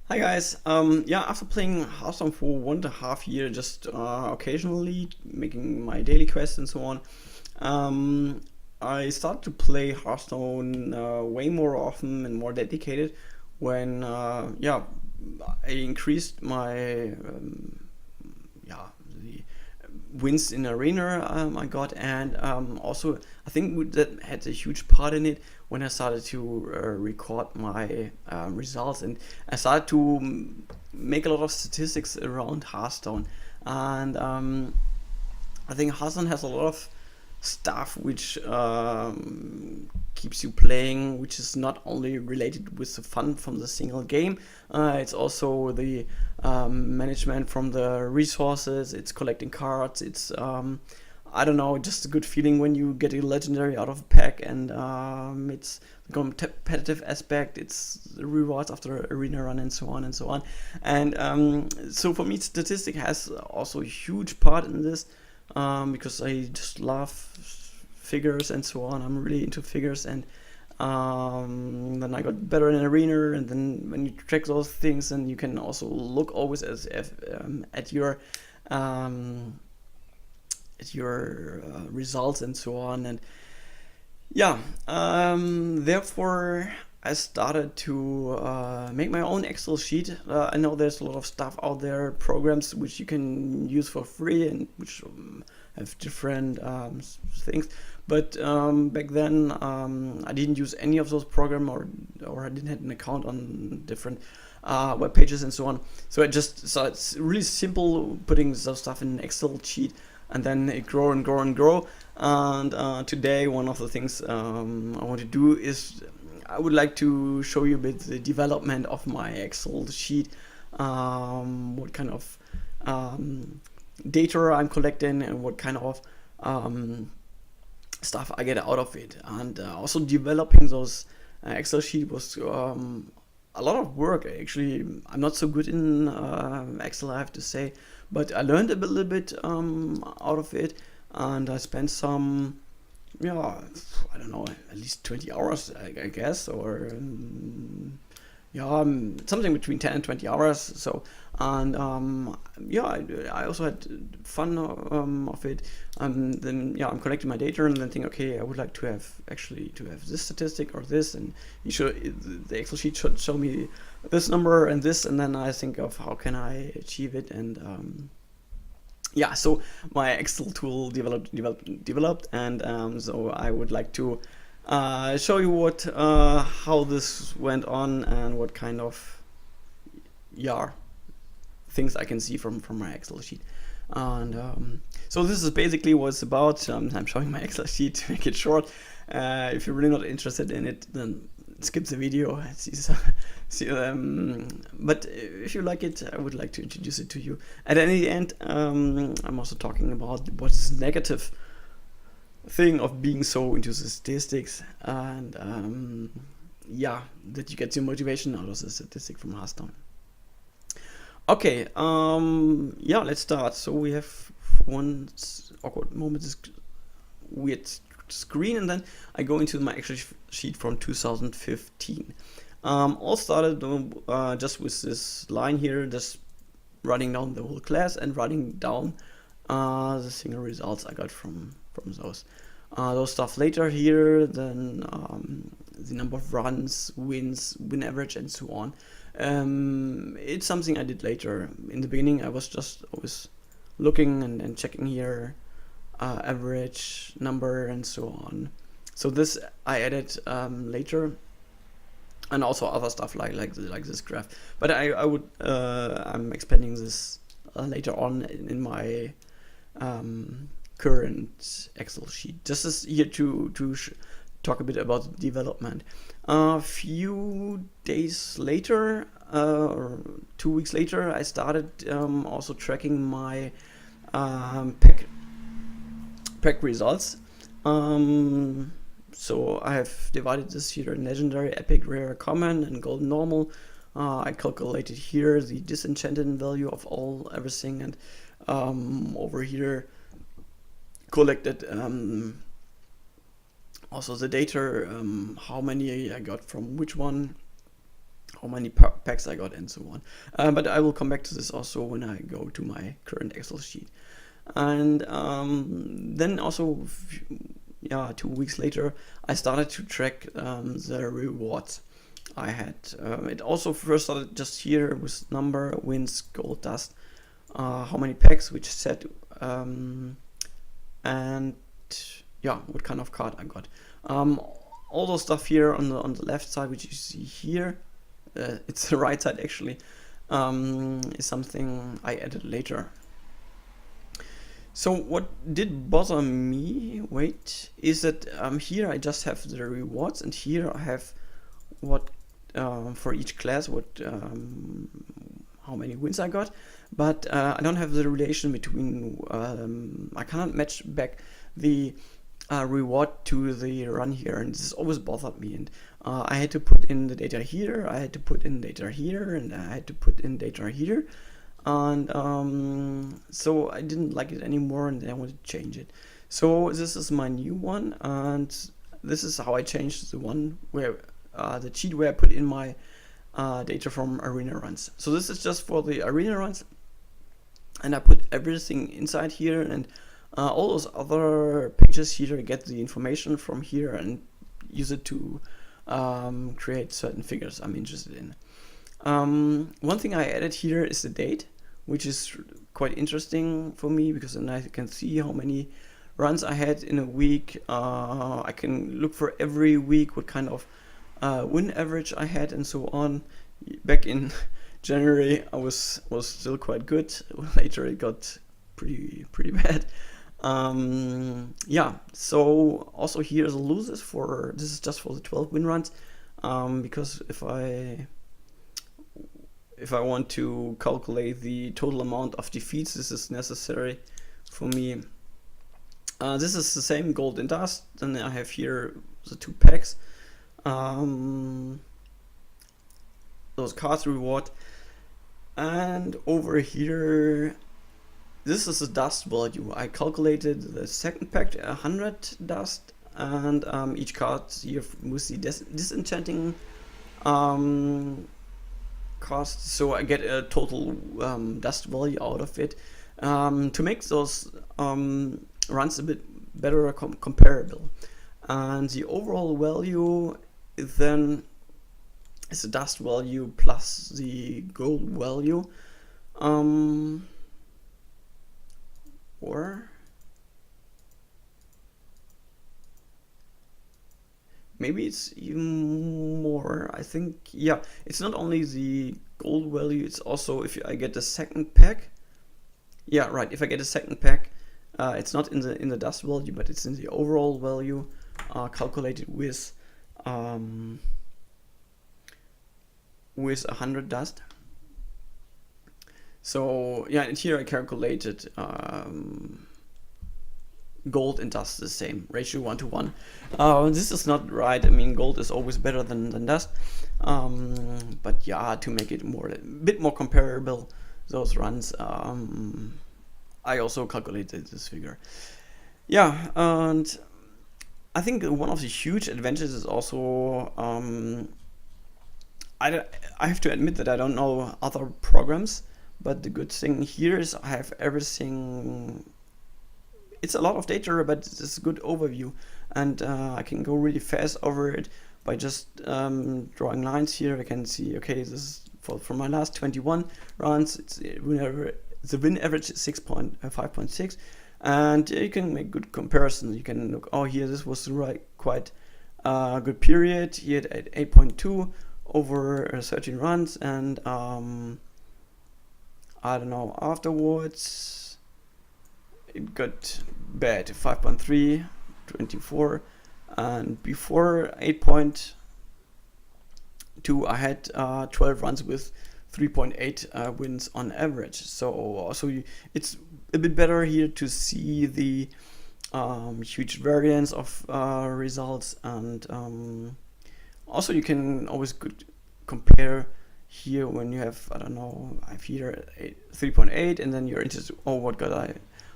Hi guys. Yeah, after playing Hearthstone for 1.5 years, just occasionally making my daily quests and so on, um, I started to play Hearthstone way more often and more dedicated when I increased my yeah the wins in arena I got, and also I think that had a huge part in it when I started to record my results, and I started to make a lot of statistics around Hearthstone. And I think Hearthstone has a lot of stuff which keeps you playing, which is not only related with the fun from the single game. It's also the management from the resources. It's collecting cards. It's I don't know, just a good feeling when you get a legendary out of a pack, and it's the competitive aspect. It's the rewards after arena run and so on and so on. And so for me, statistic has also a huge part in this, because I just love figures and so on. I'm really into figures, and then I got better in arena. And then when you track those things, and you can also look always um, at your results and so on. And yeah, therefore I started to make my own Excel sheet. I know there's a lot of stuff out there, programs which you can use for free and which have different things. But back then, I didn't use any of those programs, or I didn't have an account on different web pages and so on. So it's really simple putting those stuff in an Excel sheet, and then it grow and grow and grow. And today, one of the things I want to do is I would like to show you a bit the development of my Excel sheet, what kind of data I'm collecting, and what kind of stuff I get out of it. And also developing those Excel sheet was a lot of work. Actually, I'm not so good in Excel, I have to say, but I learned a little bit out of it, and I spent some, yeah, I don't know, at least 20 hours, I guess, or yeah, something between 10 and 20 hours. So, and yeah, I also had fun of it. And then, yeah, I'm collecting my data and then think, okay, I would like to have this statistic or this, and the Excel sheet should show me this number and this, and then I think of how can I achieve it. And yeah, so my Excel tool developed, and so I would like to show you what how this went on, and what kind of, yeah, things I can see from my Excel sheet. And so this is basically what it's about. I'm showing my Excel sheet to make it short. If you're really not interested in it, then skip the video. But if you like it, I would like to introduce it to you. And then in the end, I'm also talking about what is negative thing of being so into statistics, and yeah, that you get your motivation out of the statistic from Hearthstone. Okay, yeah, let's start. So we have one awkward moment, this weird screen, and then I go into my Excel sheet from 2015. All started just with this line here, just running down the whole class and writing down the single results I got from those stuff later here. Then the number of runs, wins, win average, and so on. It's something I did later. In the beginning, I was just always looking and checking here, average number and so on. So this I added later, and also other stuff like this graph. But I'm expanding this later on in my current Excel sheet. Just as here to talk a bit about development. A few days later, or 2 weeks later, I started also tracking my pack results. So I have divided this here in legendary, epic, rare, common, and golden normal. I calculated here the disenchanted value of everything, and over here collected also the data, how many I got from which one, how many packs I got and so on. But I will come back to this also when I go to my current Excel sheet. And then also, 2 weeks later, I started to track the rewards I had. It also first started just here with number, wins, gold, dust, how many packs, which set, and what kind of card I got. All those stuff here on the left side, which you see here, it's the right side actually, is something I added later. So what did bother me, is that here I just have the rewards, and here I have what for each class, how many wins I got, but I don't have the relation between, I cannot match back the reward to the run here, and this always bothered me, and I had to put in the data here, I had to put in data here, and I had to put in data here, and so I didn't like it anymore, and I wanted to change it. So this is my new one, and this is how I changed the one where the cheat where I put in my data from arena runs. So this is just for the arena runs, and I put everything inside here, and all those other pages here get the information from here and use it to create certain figures I'm interested in. One thing I added here is the date, which is quite interesting for me, because then I can see how many runs I had in a week. I can look for every week what kind of win average I had and so on. Back in January I was still quite good. Later it got pretty bad. So also here the losers this is just for the 12 win runs, because if I want to calculate the total amount of defeats, this is necessary for me. This is the same gold and dust. Then I have here the 2 packs, those cards reward, and over here this is the dust value. I calculated the second pack 100 dust, and each card here with the disenchanting cost, so I get a total dust value out of it, to make those runs a bit better comparable. And the overall value then is the dust value plus the gold value, or maybe it's even more. I think, it's not only the gold value, it's also if I get the second pack. If I get a second pack, it's not in the dust value, but it's in the overall value, calculated with 100 dust. So and here I calculated gold and dust the same ratio, 1-to-1. This is not right. I mean, gold is always better than dust, but to make it a bit more comparable, those runs, I also calculated this figure. And I think one of the huge advantages is also, I have to admit that I don't know other programs, but the good thing here is I have everything. It's a lot of data, but it's a good overview, and I can go really fast over it by just drawing lines here. I can see, okay, this is for my last 21 runs. The win average is 5.6, and you can make good comparisons. You can look, here this was quite good period here at 8.2 over 13 runs, and I don't know, afterwards it got bad, 5.3, 24, and before 8.2 I had 12 runs with 3.8 wins on average. So it's a bit better here to see the huge variance of results, and also you can always compare here when you have, I don't know, I have here 3.8, and then you're interested,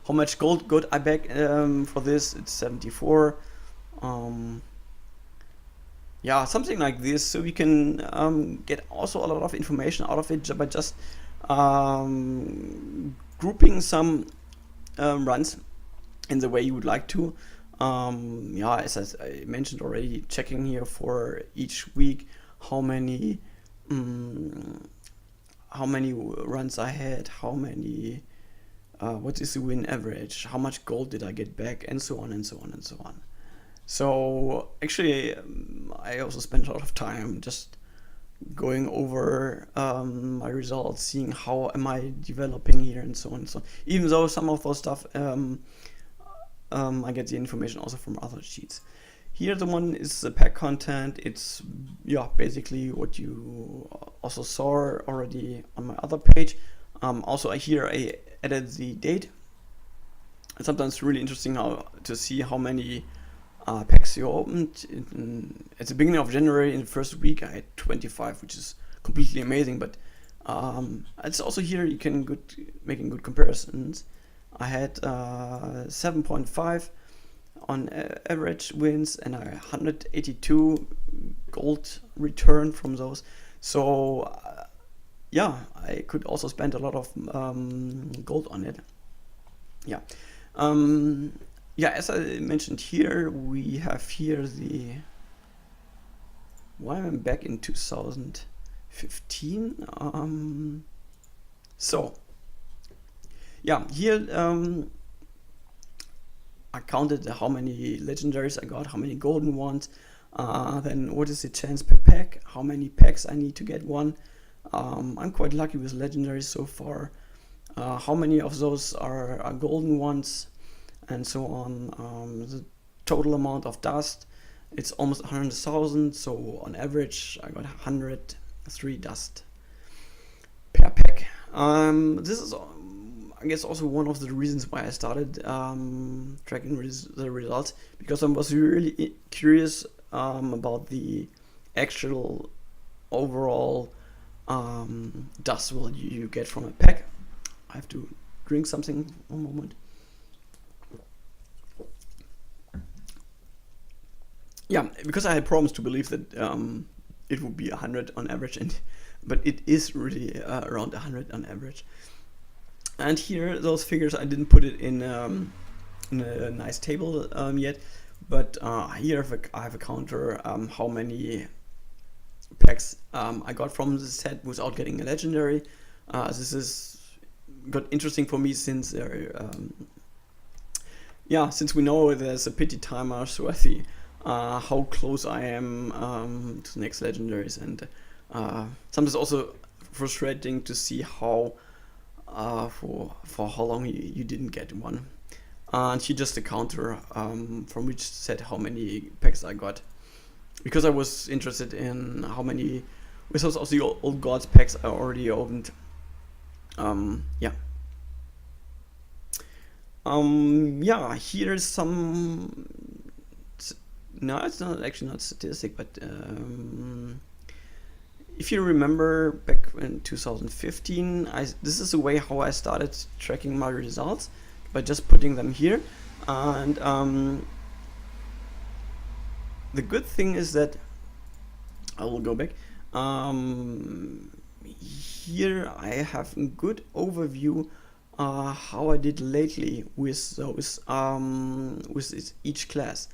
how much gold got I back for this? It's 74. yeah, something like this. So you can get also a lot of information out of it by just grouping some runs in the way you would like to. Yeah, as I mentioned already, checking here for each week how many um, runs I had, how many what is the win average, how much gold did I get back, and so on and so on and so on. So actually, I also spent a lot of time just going over my results, seeing how am I developing here, and so on and so on. Even though some of those stuff I get the information also from other sheets. Here the one is the pack content. It's yeah, basically what you also saw already on my other page. Also here I added the date. It's sometimes really interesting how to see how many packs you opened. At the beginning of January, in the first week, I had 25, which is completely amazing. But it's also here you can making good comparisons. I had 7.5 on average wins and 182 gold return from those. So yeah, I could also spend a lot of gold on it. Yeah. Yeah, as I mentioned here, we have here the why I'm back in 2015. So yeah, here I counted how many legendaries I got, how many golden ones, then what is the chance per pack, how many packs I need to get one. I'm quite lucky with legendaries so far. How many of those are golden ones, and so on. The total amount of dust, it's almost 100,000, so on average I got 103 dust per pack. This is I guess also one of the reasons why I started tracking the results, because I was really curious about the actual overall dust value you get from a pack. I have to drink something one moment. Yeah, because I had promised to believe that it would be 100 on average, but it is really around 100 on average. And here, those figures, I didn't put it in a nice table yet, but here I have a counter how many packs I got from the set without getting a legendary. This is got interesting for me since since we know there's a pity timer, so I see how close I am to the next legendaries, and sometimes also frustrating to see how for how long you didn't get one. And here just a counter from which said how many packs I got, because I was interested in how many results of the old gods packs I already opened. Here's some. No, it's not actually not statistic, but if you remember back in 2015, this is the way how I started tracking my results, by just putting them here. And the good thing is that I will go back. Here I have a good overview how I did lately with those with each class.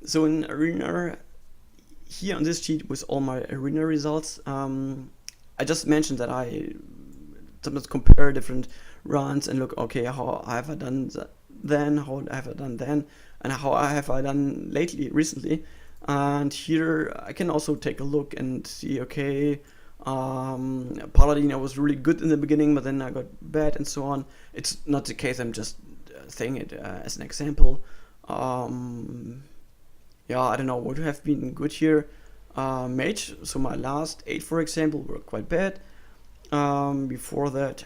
So in Arena, here on this sheet with all my Arena results, I just mentioned that I sometimes compare different runs and look, okay, how have I done then, how have I done then, and how have I done recently. And here I can also take a look and see, okay, Paladin I was really good in the beginning, but then I got bad and so on. It's not the case, I'm just saying it as an example. I don't know what would have been good here. Mage, so my last 8 for example were quite bad. Before that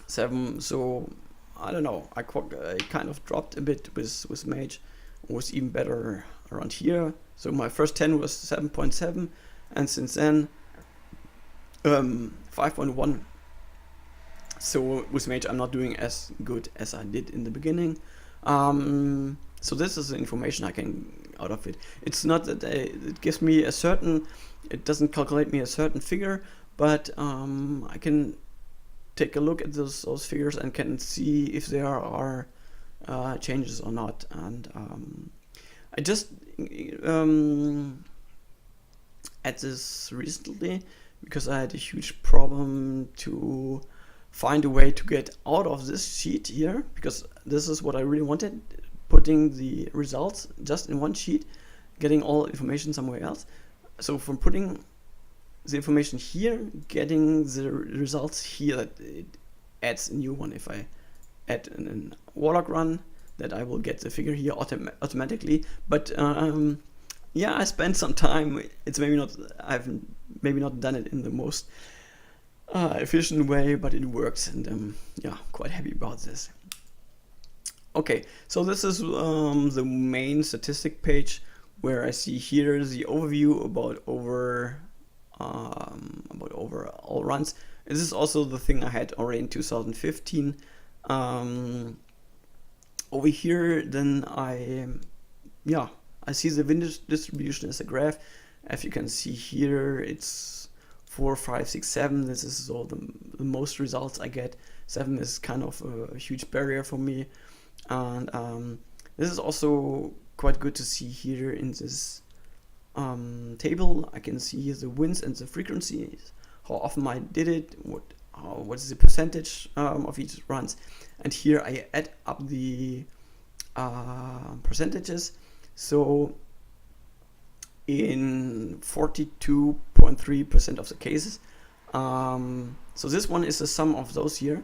7, so I don't know, I kind of dropped a bit with Mage, was even better around here. So my first 10 was 7.7, and since then 5.1. So with Mage I'm not doing as good as I did in the beginning. So this is the information I can out of it. It's not that it gives me a certain, it doesn't calculate me a certain figure, but I can take a look at those figures and can see if there are changes or not. And I just at this recently because I had a huge problem to find a way to get out of this sheet here, because this is what I really wanted, putting the results just in one sheet, getting all information somewhere else. So from putting the information here, getting the results here, that it adds a new one. If I add an warlock run, that I will get the figure here automatically. But yeah, I spent some time. It's maybe not, I've maybe not done it in the most efficient way, but it works, and yeah, quite happy about this. Okay, so this is the main statistic page, where I see here the overview about over all runs. This is also the thing I had already in 2015. Over here, then I see the win distribution as a graph. As you can see here, it's 4, 5, 6, 7. This is all the most results I get. 7 is kind of a huge barrier for me, and this is also quite good to see here in this table. I can see the wins and the frequencies, how often I did it, what is the percentage of each runs, and here I add up the percentages. So in 42.3% of the cases, so this one is the sum of those here.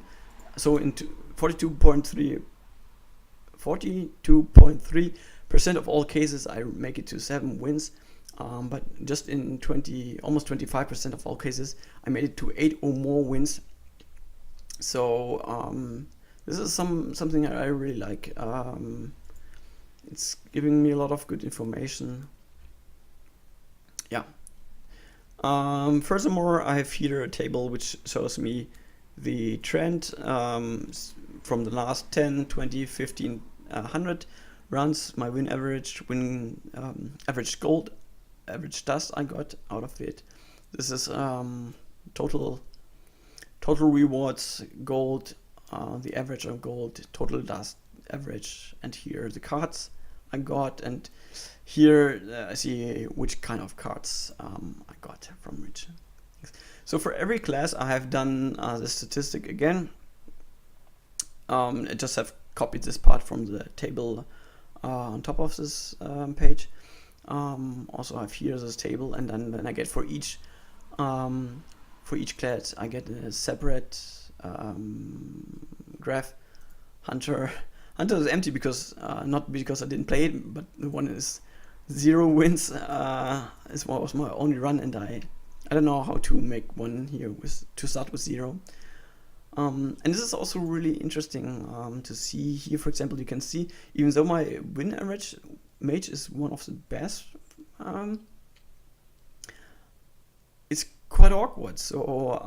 So in 42.3% of all cases I make it to 7 wins, but just in almost 25% of all cases I made it to 8 or more wins. So this is something I really like. It's giving me a lot of good information. Yeah. Furthermore, I have here a table which shows me the trend from the last 10, 20, 15, 100 runs, my win average, average gold, average dust I got out of it. This is total rewards, gold, the average of gold, total dust average, and here the cards I got, and here I see which kind of cards I got from which. So for every class I have done the statistic again. I just have copied this part from the table on top of this page. Also I have here this table, and then I get for each class I get a separate graph. Hunter is empty because not because I didn't play it, but the one is 0 wins. Was my only run, and I don't know how to make one here to start with 0. And this is also really interesting to see here. For example, you can see, even though my win average mage is one of the best, it's quite awkward. So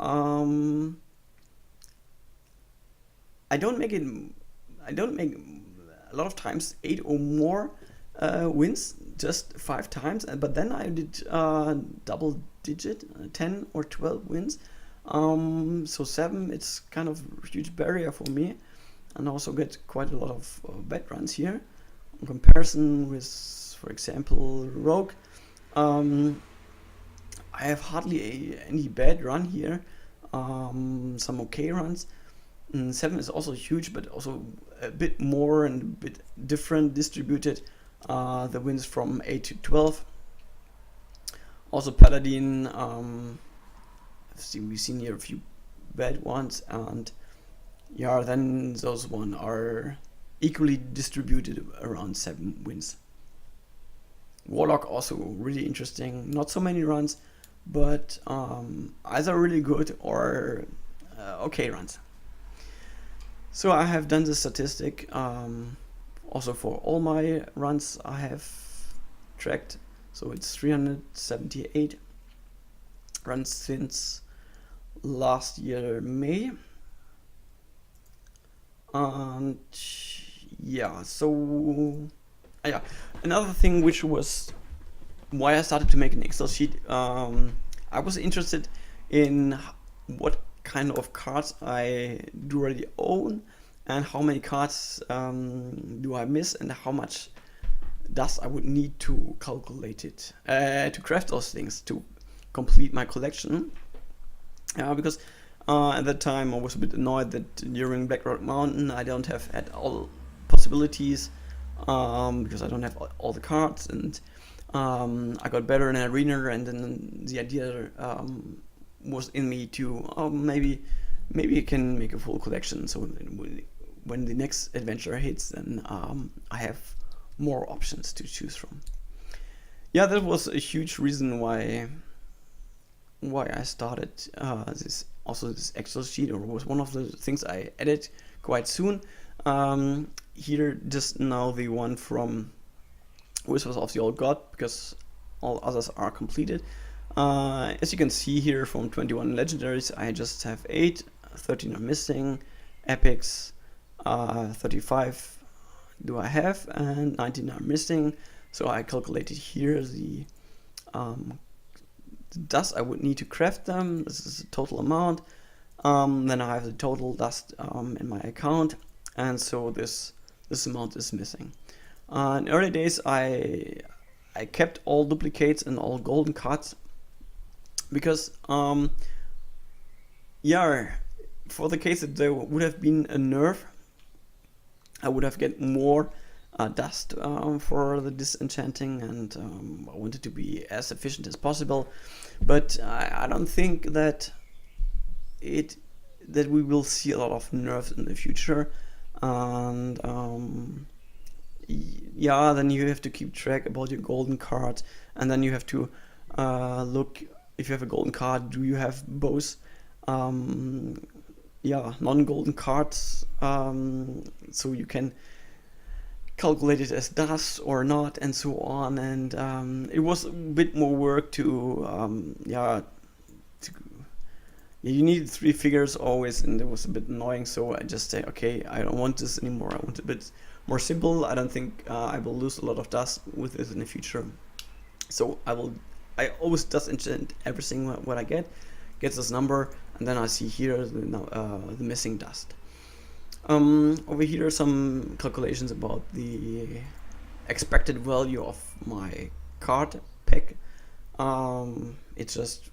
I don't make a lot of times 8 or more wins, just 5 times, but then I did double digit, 10 or 12 wins. So 7, it's kind of a huge barrier for me, and also get quite a lot of bad runs here in comparison with, for example, Rogue. I have hardly any bad run here, some okay runs. 7 is also huge, but also a bit more and a bit different distributed, the wins from 8 to 12. Also Paladin, we've seen here a few bad ones, and yeah, then those one are equally distributed around 7 wins. Warlock also really interesting, not so many runs, but either really good or okay runs. So I have done the statistic also for all my runs I have tracked. So it's 378 runs since last year May. And yeah, so Yeah, another thing which was why I started to make an Excel sheet. I was interested in what kind of cards I do already own, and how many cards do I miss, and how much dust I would need to calculate it, to craft those things to complete my collection. Because at that time I was a bit annoyed that during Blackrock Mountain I don't have had all possibilities, because I don't have all the cards, and I got better in arena, and then the idea was in me to maybe I can make a full collection. So when the next adventure hits, then I have more options to choose from. Yeah, that was a huge reason why I started this Excel sheet, or was one of the things I added quite soon. Here just now the one from Whispers of the Old God, because all others are completed. As you can see here, from 21 legendaries I just have 8, 13 are missing, epics 35 do I have, and 19 are missing. So I calculated here the dust I would need to craft them. This is the total amount. Then I have the total dust in my account, and so this amount is missing. In early days I kept all duplicates and all golden cards, because yeah, for the case that there would have been a nerf, I would have get more dust for the disenchanting, and I wanted to be as efficient as possible. But I don't think that we will see a lot of nerfs in the future, and yeah, then you have to keep track about your golden cards, and then you have to look, if you have a golden card, do you have both non-golden cards, so you can calculate it as dust or not, and so on. And it was a bit more work to you needed 3 figures always, and it was a bit annoying. So I just say, okay, I don't want this anymore. I want a bit more simple. I don't think I will lose a lot of dust with this in the future. So I always dust enchant everything what I get this number, and then I see here the missing dust. Over here are some calculations about the expected value of my card pack. It's just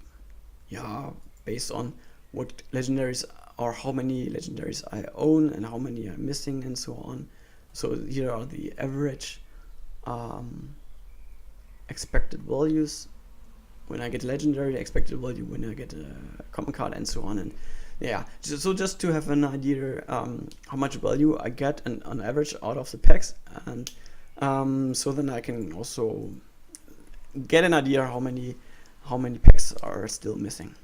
based on what legendaries, or how many legendaries I own and how many are missing, and so on. So here are the average expected values when I get a legendary, expected value when I get a common card, and so on. And yeah, so just to have an idea how much value I get on average out of the packs, and so then I can also get an idea how many packs are still missing.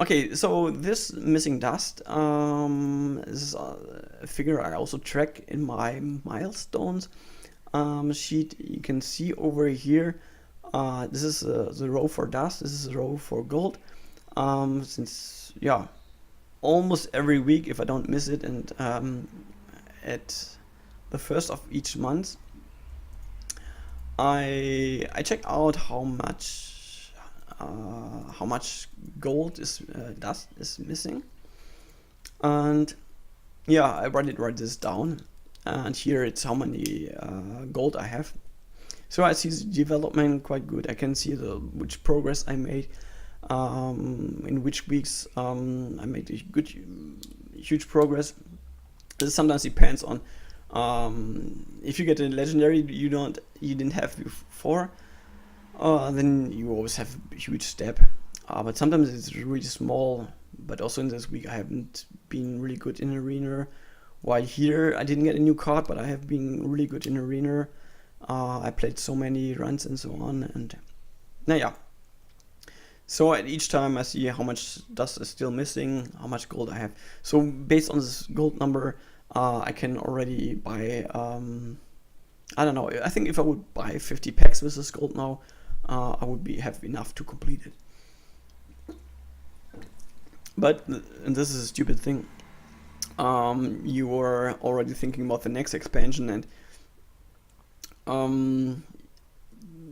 Okay, so this missing dust is a figure I also track in my milestones sheet. You can see over here, this is the row for dust, this is the row for gold. Since almost every week, if I don't miss it, and at the first of each month, I check out how much gold dust is missing, and I write this down, and here it's how many gold I have. So I see the development quite good. I can see which progress I made, in which weeks I made a good huge progress. This sometimes depends on if you get a legendary you didn't have before, then you always have a huge step, but sometimes it's really small. But also in this week I haven't been really good in arena, while here I didn't get a new card, but I have been really good in arena. I played so many runs and so on, and so at each time I see how much dust is still missing, how much gold I have. So based on this gold number, I can already buy, I don't know, I think if I would buy 50 packs with this gold now, I would have enough to complete it. But, and this is a stupid thing, you are already thinking about the next expansion, and um,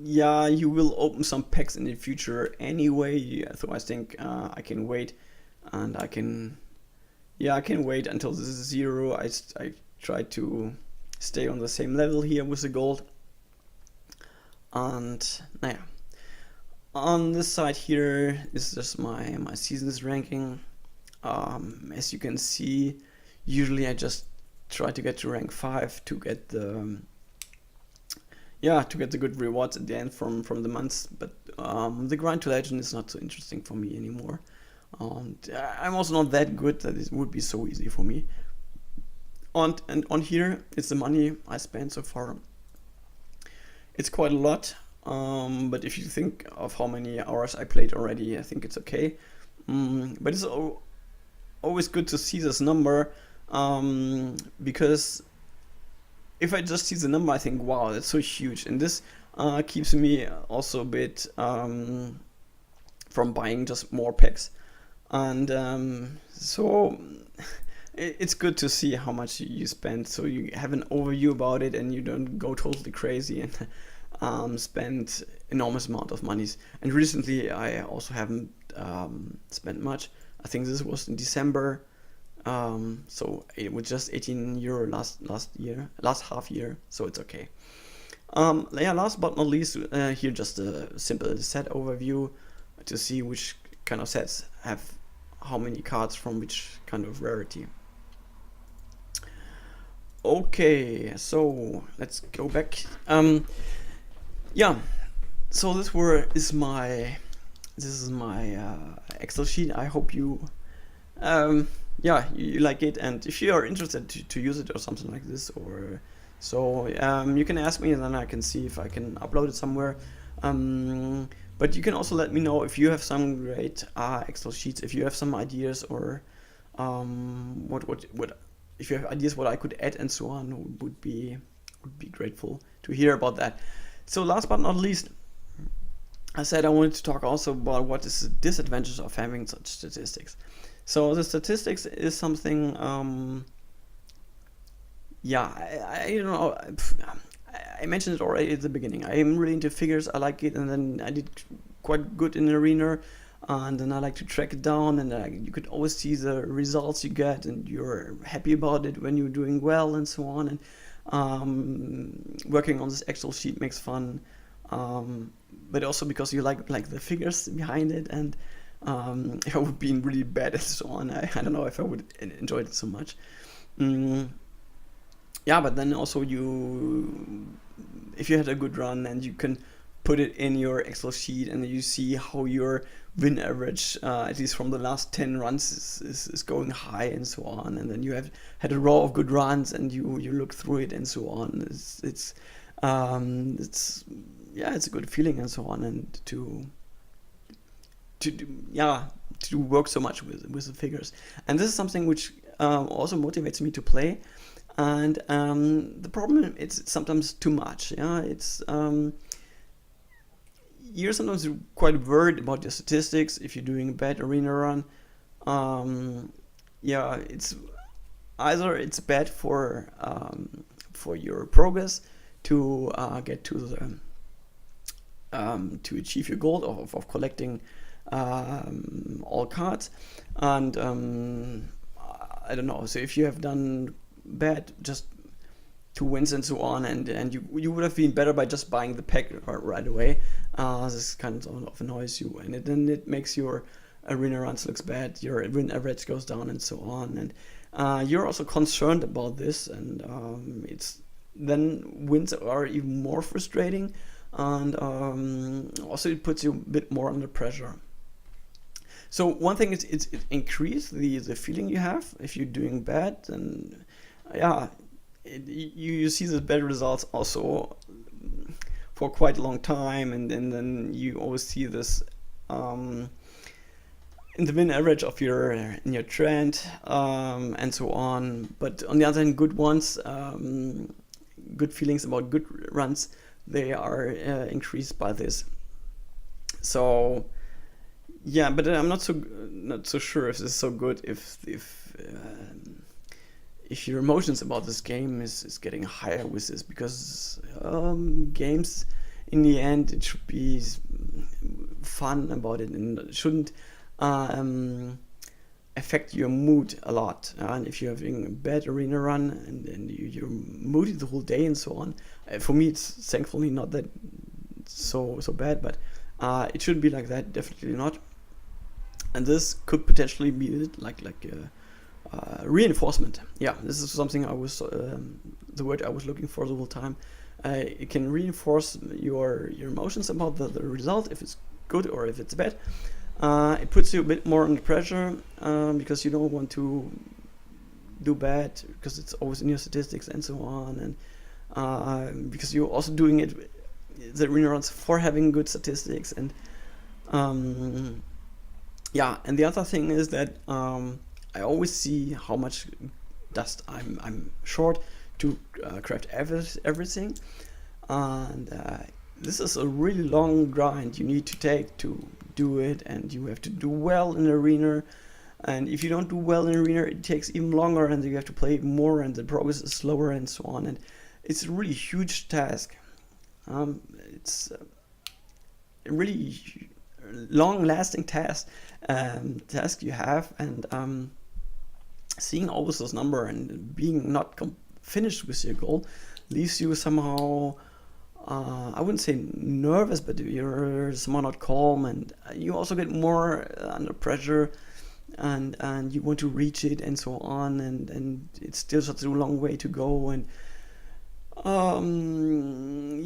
yeah, you will open some packs in the future anyway. Yeah, so I think I can wait, and I can wait until this is zero. I try to stay on the same level here with the gold, and naja. On this side here is just my seasons ranking. As you can see, usually I just try to get to rank 5 to get the good rewards at the end from the months. But the grind to legend is not so interesting for me anymore. I'm also not that good that it would be so easy for me. And on here it's the money I spent so far. It's quite a lot, but if you think of how many hours I played already, I think it's okay. But it's always good to see this number, because if I just see the number, I think, wow, that's so huge, and this keeps me also a bit from buying just more packs, and so it's good to see how much you spend, so you have an overview about it, and you don't go totally crazy and spend enormous amount of monies. And recently, I also haven't spent much. I think this was in December. So it was just 18 euro last half year, so it's okay. Yeah, last but not least, here just a simple set overview to see which kind of sets have how many cards from which kind of rarity. Okay, so let's go back. Yeah, so this is my Excel sheet. I hope you you like it, and if you are interested to use it or something like this, or so, you can ask me, and then I can see if I can upload it somewhere. But you can also let me know if you have some great Excel sheets, if you have some ideas, or what if you have ideas what I could add and so on. Would be grateful to hear about that. So last but not least, I said I wanted to talk also about what is the disadvantages of having such statistics. So the statistics is something, I don't know. I mentioned it already at the beginning. I am really into figures. I like it, and then I did quite good in Arena, and then I like to track it down, and you could always see the results you get, and you're happy about it when you're doing well, and so on. And working on this Excel sheet makes fun, but also because you like the figures behind it, and if I would be really bad and so on, I don't know if I would enjoy it so much. Yeah, but then also if you had a good run and you can put it in your Excel sheet, and you see how your win average, at least from the last 10 runs, is going high and so on, and then you have had a row of good runs, and you look through it and so on. It's a good feeling and so on, and to work so much with the figures, and this is something which also motivates me to play. And the problem, it's sometimes too much. Yeah, it's you're sometimes quite worried about your statistics if you're doing a bad arena run. It's either it's bad for your progress to get to the to achieve your goal of collecting all cards, and I don't know. So if you have done bad, just 2 wins and so on, and you would have been better by just buying the pack right away. This kind of annoys you, and then it makes your arena runs looks bad, your win average goes down and so on, and you're also concerned about this, and it's then wins are even more frustrating, and also it puts you a bit more under pressure. So one thing is it increases the feeling you have if you're doing bad, and you see the bad results also for quite a long time, and then you always see this in the win average of in your trend, and so on. But on the other hand, good ones, good feelings about good runs, they are increased by this. So yeah, but I'm not so sure if this is so good if if your emotions about this game is getting higher with this, because games in the end it should be fun about it, and it shouldn't affect your mood a lot. And if you're having a bad arena run and you're moody the whole day and so on, for me it's thankfully not that so bad, but it shouldn't be like that, definitely not. And this could potentially be like reinforcement. Yeah, this is something I was the word I was looking for the whole time. It can reinforce your emotions about the result, if it's good or if it's bad. It puts you a bit more under pressure because you don't want to do bad, because it's always in your statistics and so on, and because you're also doing it, the arena runs, for having good statistics. And yeah, and the other thing is that I always see how much dust I'm short to craft everything, and this is a really long grind you need to take to do it, and you have to do well in arena. And if you don't do well in arena, it takes even longer, and you have to play more, and the progress is slower, and so on. And it's a really huge task. It's a really long-lasting task you have, and seeing always this number and being not finished with your goal leaves you somehow, I wouldn't say nervous, but you're somehow not calm, and you also get more under pressure, and you want to reach it and so on, and it's still such a long way to go. And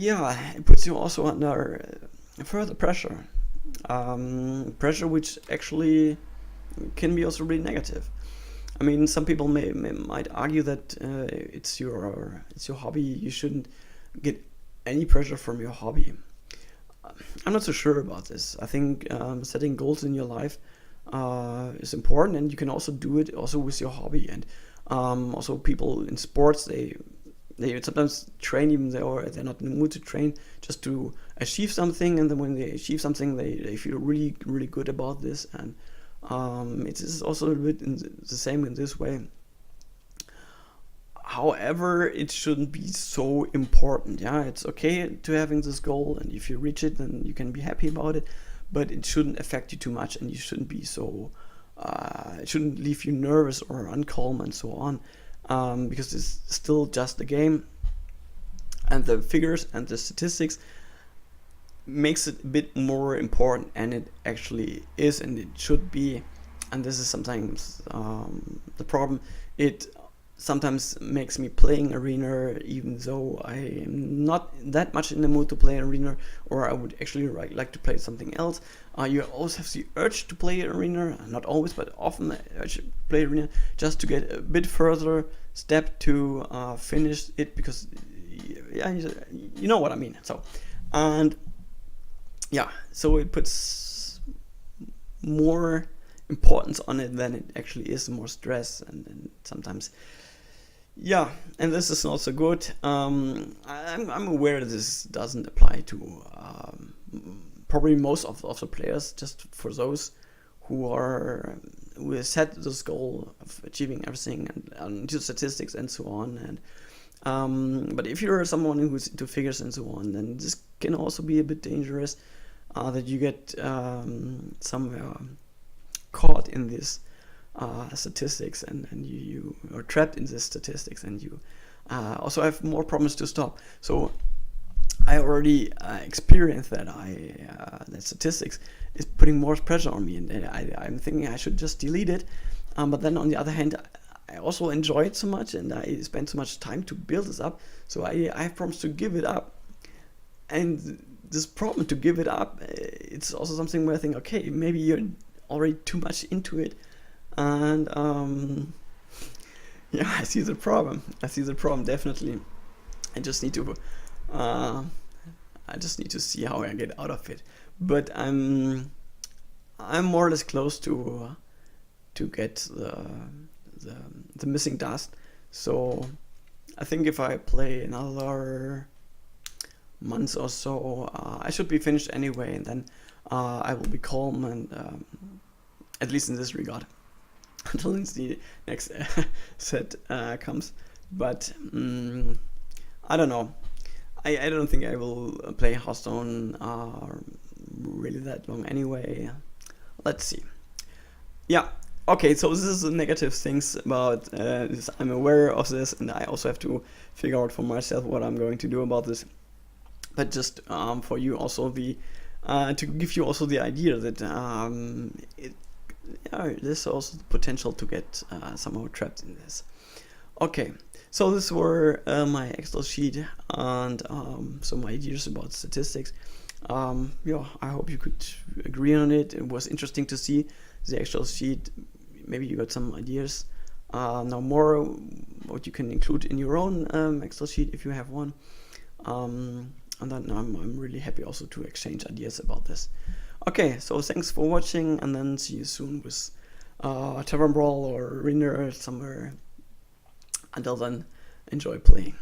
yeah, it puts you also under further pressure, pressure which actually can be also really negative. I mean, some people might argue that it's your hobby, you shouldn't get any pressure from your hobby. I'm not so sure about this. I think setting goals in your life is important, and you can also do it also with your hobby. And also people in sports, they sometimes train even though they're not in the mood to train, just to achieve something, and then when they achieve something, they feel really, really good about this. And it is also a bit the same in this way. However, it shouldn't be so important. Yeah, it's okay to having this goal, and if you reach it, then you can be happy about it, but it shouldn't affect you too much, and you shouldn't be so it shouldn't leave you nervous or uncalm and so on, because it's still just a game, and the figures and the statistics makes it a bit more important, and it actually is, and it should be. And this is sometimes the problem. It sometimes makes me playing arena even though I am not that much in the mood to play arena, or I would actually like to play something else. You always have the urge to play arena, not always, but often the urge to play arena just to get a bit further step to finish it, because yeah, you know what I mean. So, and yeah, so it puts more importance on it than it actually is, more stress, and sometimes, yeah, and this is not so good. I'm aware this doesn't apply to probably most of the players, just for those who set this goal of achieving everything and do statistics and so on. And but if you're someone who's into figures and so on, then this can also be a bit dangerous, that you get somewhere caught in this statistics, and you are trapped in this statistics, and you also have more problems to stop. So I already experienced that that statistics is putting more pressure on me, and I'm thinking I should just delete it. But then on the other hand, I also enjoy it so much, and I spend so much time to build this up. So I have problems to give it up, and this problem to give it up, it's also something where I think, okay, maybe you're already too much into it, and yeah, I see the problem definitely. I just need to see how I get out of it. But I'm more or less close to get the missing dust. So I think if I play another month or so, I should be finished anyway, and then I will be calm, and at least in this regard. until the next set comes. But I don't know. I don't think I will play Hearthstone really that long anyway. Let's see. Yeah. Okay, so this is the negative things about this. I'm aware of this, and I also have to figure out for myself what I'm going to do about this. But just for you also the to give you also the idea that there's also the potential to get somehow trapped in this. Okay, so this were my Excel sheet and some ideas about statistics. Yeah, I hope you could agree on it. It was interesting to see the Excel sheet. Maybe you got some ideas. Now more what you can include in your own Excel sheet if you have one. And then I'm really happy also to exchange ideas about this. Okay, so thanks for watching, and then see you soon with Tavern Brawl or Arena somewhere. Until then, enjoy playing.